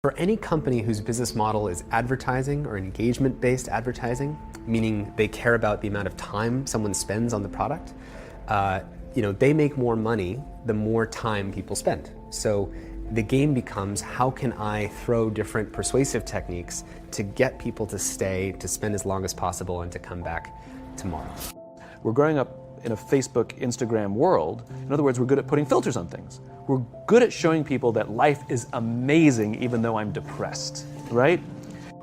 For any company whose business model is advertising or engagement-based advertising, meaning they care about the amount of time someone spends on the product, they make more money the more time people spend. So the game becomes, how can I throw different persuasive techniques to get people to stay, to spend as long as possible, and to come back tomorrow? We're growing up in a Facebook, Instagram world. In other words, we're good at putting filters on things. We're good at showing people that life is amazing even though I'm depressed, right?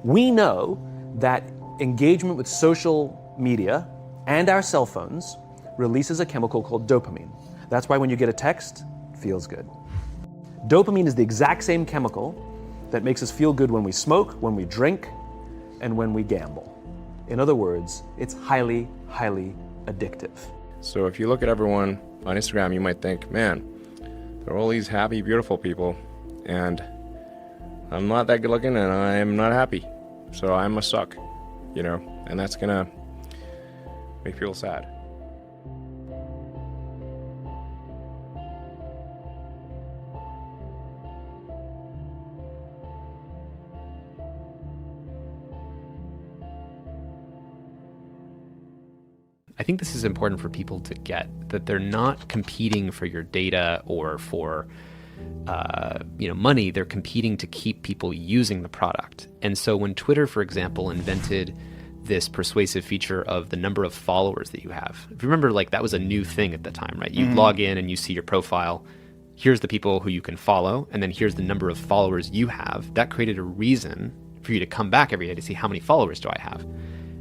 We know that engagement with social media and our cell phones releases a chemical called dopamine. That's why when you get a text, it feels good. Dopamine is the exact same chemical that makes us feel good when we smoke, when we drink, and when we gamble. In other words, it's highly, highly addictive. So if you look at everyone on Instagram, you might think, man, there are all these happy, beautiful people, and I'm not that good looking and I'm not happy. So I must suck, and that's gonna make people sad. I think this is important for people to get, that they're not competing for your data or for money. They're competing to keep people using the product. And so when Twitter, for example, invented this persuasive feature of the number of followers that you have, if you remember, that was a new thing at the time, right? You log in and you see your profile. Here's the people who you can follow, and then here's the number of followers you have. That created a reason for you to come back every day to see how many followers do I have.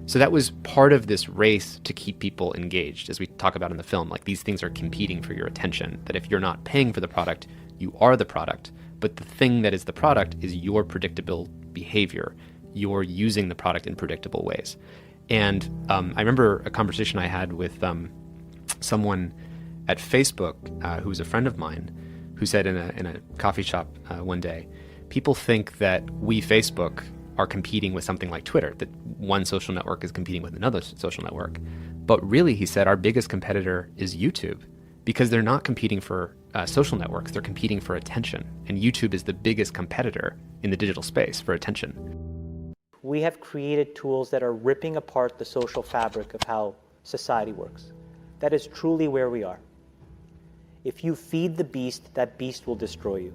So that was part of this race to keep people engaged, as we talk about in the film. These things are competing for your attention, that if you're not paying for the product, you are the product. But the thing that is the product is your predictable behavior. You're using the product in predictable ways. And I remember a conversation I had with someone at Facebook who was a friend of mine, who said in a coffee shop one day, people think that we, Facebook, are competing with something like Twitter, that one social network is competing with another social network. But really, he said, our biggest competitor is YouTube, because they're not competing for social networks, they're competing for attention. And YouTube is the biggest competitor in the digital space for attention. We have created tools that are ripping apart the social fabric of how society works. That is truly where we are. If you feed the beast, that beast will destroy you.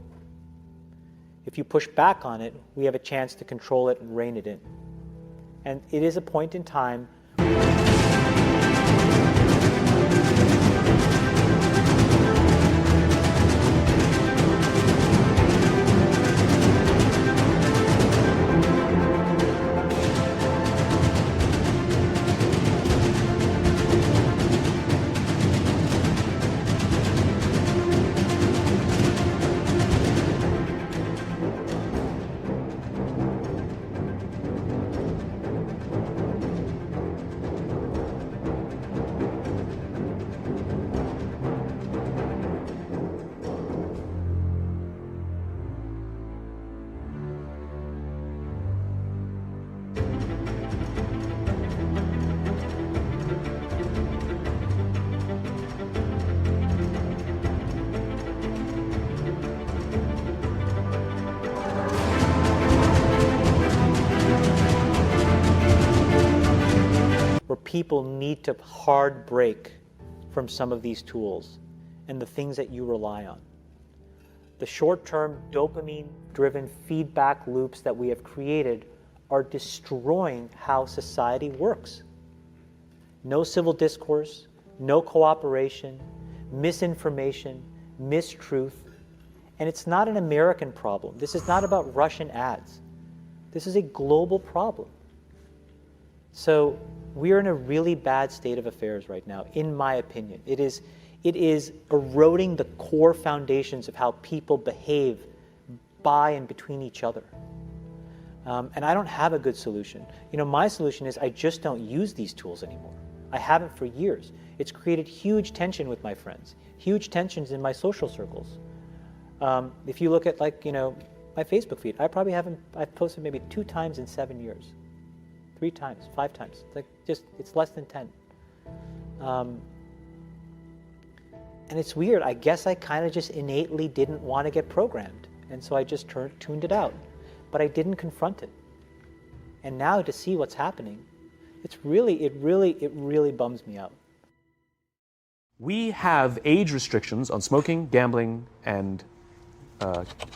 If you push back on it, we have a chance to control it and rein it in. And it is a point in time. People need to hard break from some of these tools and the things that you rely on. The short-term dopamine-driven feedback loops that we have created are destroying how society works. No civil discourse, no cooperation, misinformation, mistruth, and it's not an American problem. This is not about Russian ads. This is a global problem. So we are in a really bad state of affairs right now, in my opinion. It is eroding the core foundations of how people behave by and between each other. And I don't have a good solution. My solution is I just don't use these tools anymore. I haven't for years. It's created huge tension with my friends, huge tensions in my social circles. If you look at my Facebook feed, I've posted maybe 2 times in 7 years. 3 times, 5 times. It's less than 10. And it's weird. I guess I kind of just innately didn't want to get programmed. And so I just tuned it out. but I didn't confront it. And now to see what's happening, it really bums me out. We have age restrictions on smoking, gambling, and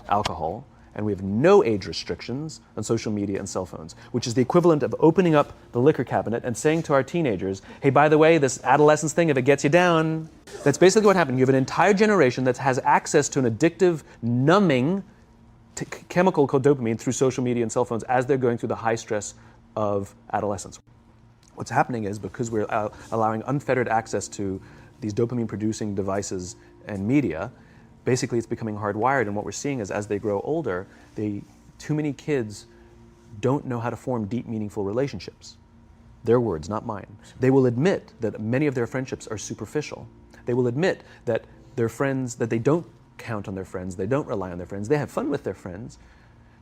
alcohol, and we have no age restrictions on social media and cell phones, which is the equivalent of opening up the liquor cabinet and saying to our teenagers, hey, by the way, this adolescence thing, if it gets you down, that's basically what happened. You have an entire generation that has access to an addictive, numbing chemical called dopamine through social media and cell phones as they're going through the high stress of adolescence. What's happening is because we're allowing unfettered access to these dopamine-producing devices and media, basically it's becoming hardwired, and what we're seeing is as they grow older, too many kids don't know how to form deep, meaningful relationships. Their words, not mine. They will admit that many of their friendships are superficial. They will admit that their friends, that they don't count on their friends, they don't rely on their friends, they have fun with their friends,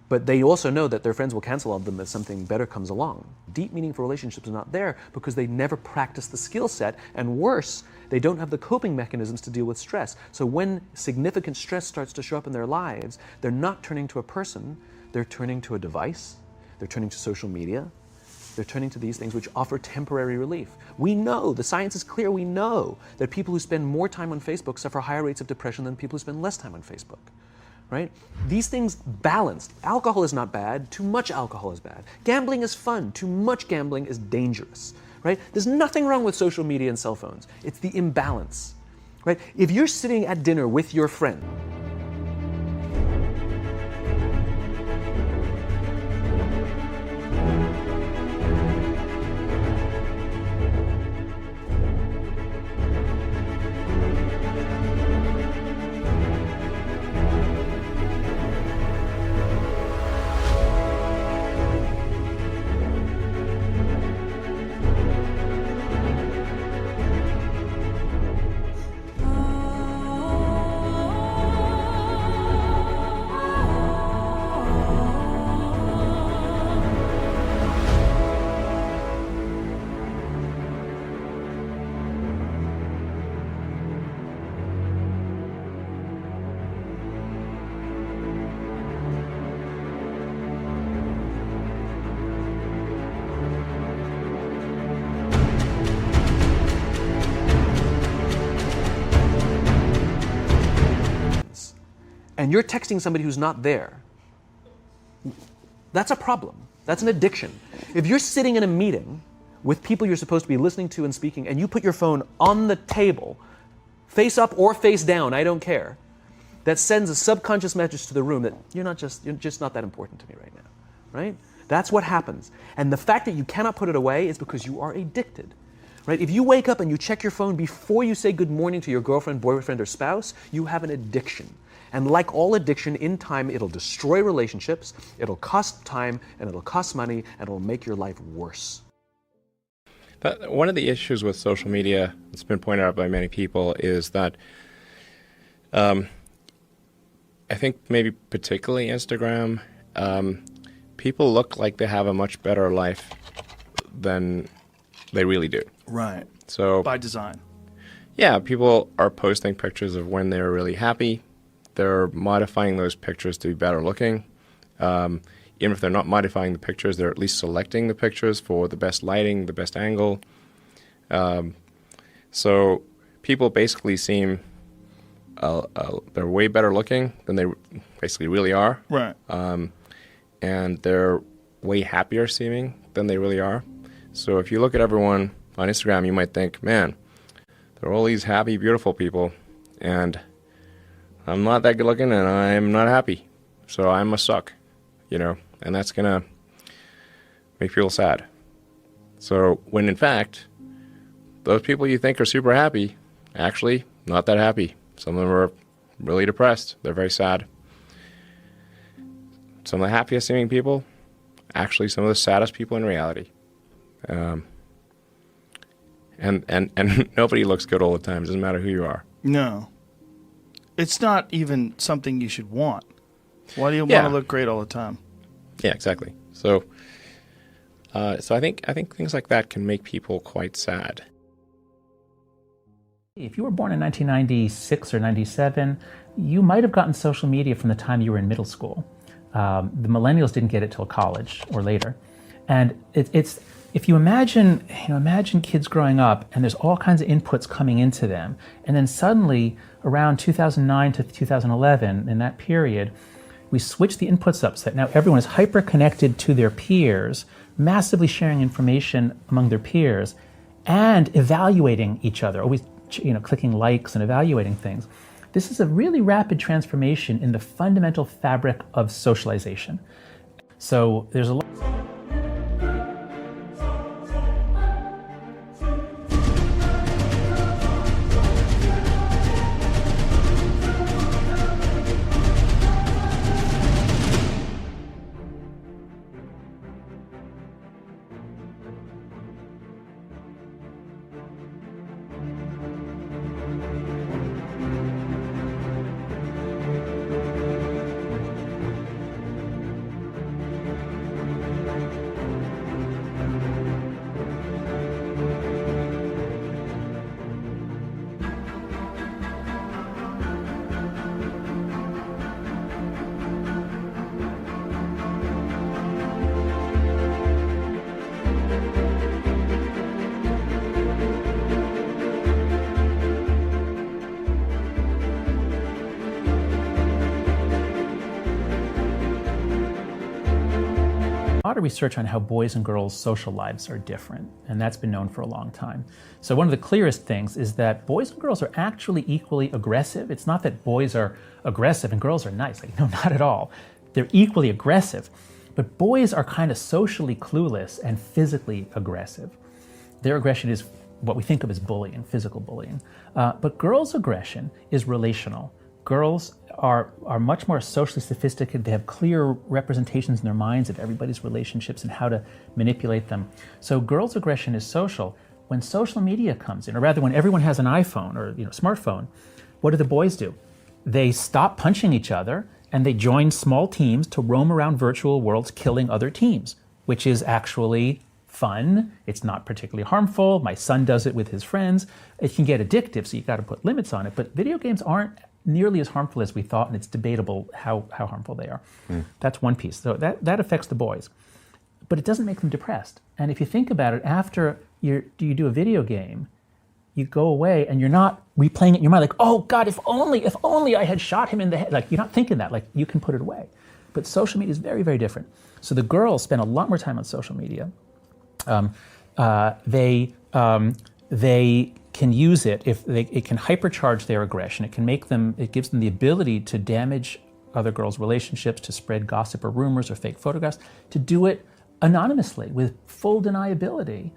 but they also know that their friends will cancel on them as something better comes along. Deep, meaningful relationships are not there because they never practice the skill set, and worse, they don't have the coping mechanisms to deal with stress. So when significant stress starts to show up in their lives, they're not turning to a person, they're turning to a device, they're turning to social media, they're turning to these things which offer temporary relief. We know, the science is clear, we know that people who spend more time on Facebook suffer higher rates of depression than people who spend less time on Facebook. Right? These things balanced. Alcohol is not bad, too much alcohol is bad. Gambling is fun, too much gambling is dangerous. Right? There's nothing wrong with social media and cell phones. It's the imbalance. Right? If you're sitting at dinner with your friend, and you're texting somebody who's not there, that's a problem. That's an addiction. If you're sitting in a meeting with people you're supposed to be listening to and speaking, and you put your phone on the table, face up or face down, I don't care, that sends a subconscious message to the room that you're just not that important to me right now, right? That's what happens. And the fact that you cannot put it away is because you are addicted. Right? If you wake up and you check your phone before you say good morning to your girlfriend, boyfriend, or spouse, you have an addiction. And like all addiction, in time, it'll destroy relationships, it'll cost time, and it'll cost money, and it'll make your life worse. One of the issues with social media that's been pointed out by many people is that I think maybe particularly Instagram, people look like they have a much better life than they really do. Right. So by design. Yeah, people are posting pictures of when they're really happy. They're modifying those pictures to be better looking. Even if they're not modifying the pictures, they're at least selecting the pictures for the best lighting, the best angle. So people basically seem they're way better looking than they basically really are. Right. And they're way happier seeming than they really are. So if you look at everyone on Instagram, you might think, man, there are all these happy, beautiful people, and I'm not that good looking, and I'm not happy. So I must suck, and that's going to make people sad. So when in fact, those people you think are super happy, actually not that happy. Some of them are really depressed. They're very sad. Some of the happiest seeming people, actually some of the saddest people in reality. And nobody looks good all the time. It doesn't matter who you are. No. It's not even something you should want. Why do you want to look great all the time? Yeah, exactly. So I think things like that can make people quite sad. If you were born in 1996 or 97, you might have gotten social media from the time you were in middle school. The millennials didn't get it till college or later. And it's if you imagine kids growing up and there's all kinds of inputs coming into them, and then suddenly around 2009 to 2011, in that period, we switched the inputs up so that now everyone is hyper connected to their peers, massively sharing information among their peers, and evaluating each other, always clicking likes and evaluating things. This is a really rapid transformation in the fundamental fabric of socialization. So there's a lot. A lot of research on how boys and girls' social lives are different, and that's been known for a long time. So one of the clearest things is that boys and girls are actually equally aggressive. It's not that boys are aggressive and girls are nice. No, not at all. They're equally aggressive, but boys are kind of socially clueless and physically aggressive. Their aggression is what we think of as bullying, physical bullying. But girls' aggression is relational. Girls are much more socially sophisticated. They have clear representations in their minds of everybody's relationships and how to manipulate them. So girls' aggression is social. When social media comes in, or rather when everyone has an iPhone or smartphone, what do the boys do? They stop punching each other and they join small teams to roam around virtual worlds killing other teams, which is actually fun. It's not particularly harmful. My son does it with his friends. It can get addictive, so you got to put limits on it. But video games aren't nearly as harmful as we thought, and it's debatable how harmful they are. That's one piece. So that affects the boys. But it doesn't make them depressed. And if you think about it, after you do a video game, you go away and you're not replaying it in your mind like, oh God, if only I had shot him in the head. Like, you're not thinking that, like, you can put it away. But social media is very, very different. So the girls spend a lot more time on social media. They can use it it can hypercharge their aggression. It gives them the ability to damage other girls' relationships, to spread gossip or rumors or fake photographs, to do it anonymously with full deniability.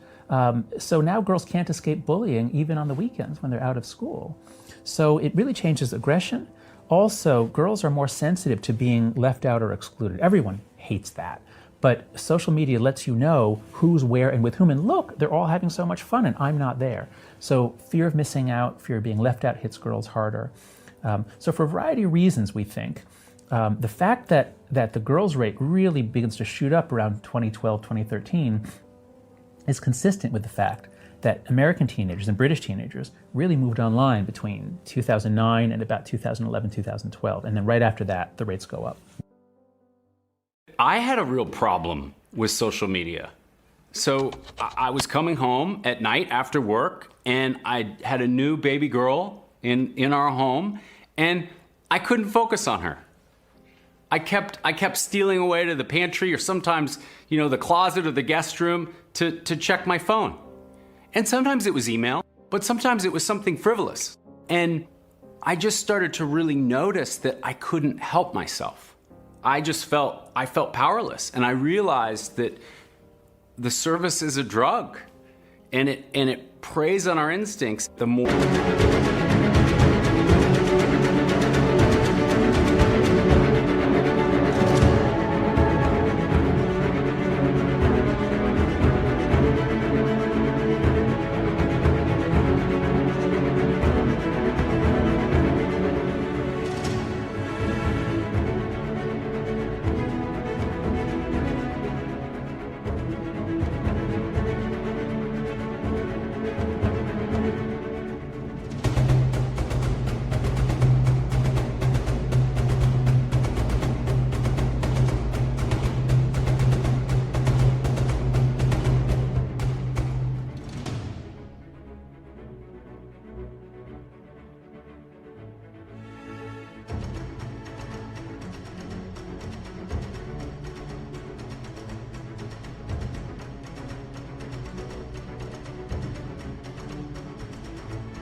So now girls can't escape bullying even on the weekends when they're out of school. So it really changes aggression. Also, girls are more sensitive to being left out or excluded. Everyone hates that. But social media lets you know who's where and with whom. And look, they're all having so much fun and I'm not there. So fear of missing out, fear of being left out hits girls harder. So for a variety of reasons, we think, the fact that the girls' rate really begins to shoot up around 2012, 2013 is consistent with the fact that American teenagers and British teenagers really moved online between 2009 and about 2011, 2012. And then right after that, the rates go up. I had a real problem with social media. So I was coming home at night after work and I had a new baby girl in our home and I couldn't focus on her. I kept stealing away to the pantry or sometimes, the closet or the guest room to check my phone. And sometimes it was email, but sometimes it was something frivolous. And I just started to really notice that I couldn't help myself. I felt powerless, and I realized that the service is a drug, and it preys on our instincts. The more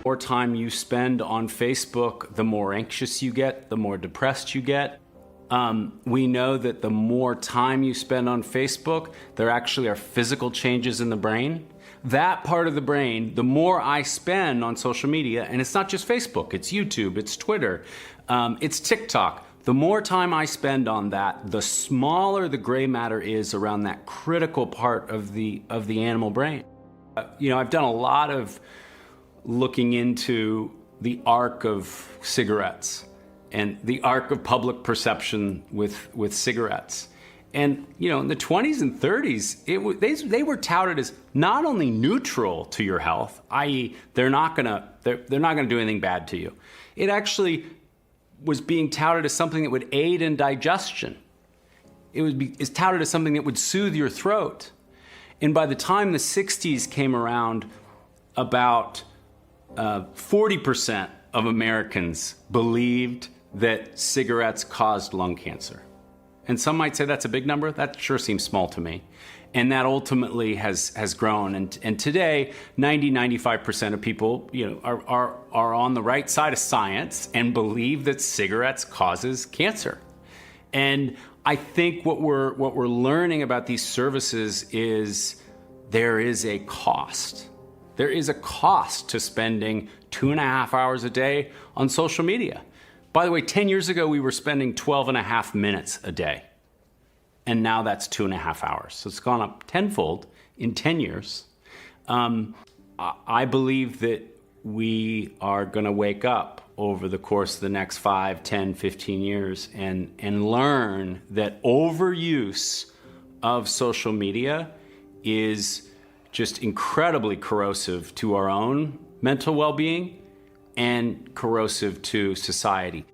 The more time you spend on Facebook, the more anxious you get, the more depressed you get. We know that the more time you spend on Facebook, there actually are physical changes in the brain. That part of the brain, the more I spend on social media, and it's not just Facebook, it's YouTube, it's Twitter, it's TikTok. The more time I spend on that, the smaller the gray matter is around that critical part of the animal brain. I've done a lot of looking into the arc of cigarettes and the arc of public perception with cigarettes. And in the 20s and 30s, they were touted as not only neutral to your health, i.e., they're not gonna do anything bad to you. It actually was being touted as something that would aid in digestion. It's touted as something that would soothe your throat. And by the time the 60s came around, about 40% of Americans believed that cigarettes caused lung cancer. And some might say that's a big number. That sure seems small to me. And that ultimately has grown. And today, 95% of people, are on the right side of science and believe that cigarettes causes cancer. And I think what we're learning about these services is there is a cost. There is a cost to spending 2.5 hours a day on social media. By the way, 10 years ago, we were spending 12.5 minutes a day. And now that's 2.5 hours. So it's gone up tenfold in 10 years. I believe that we are going to wake up over the course of the next 5, 10, 15 years and learn that overuse of social media is just incredibly corrosive to our own mental well-being and corrosive to society.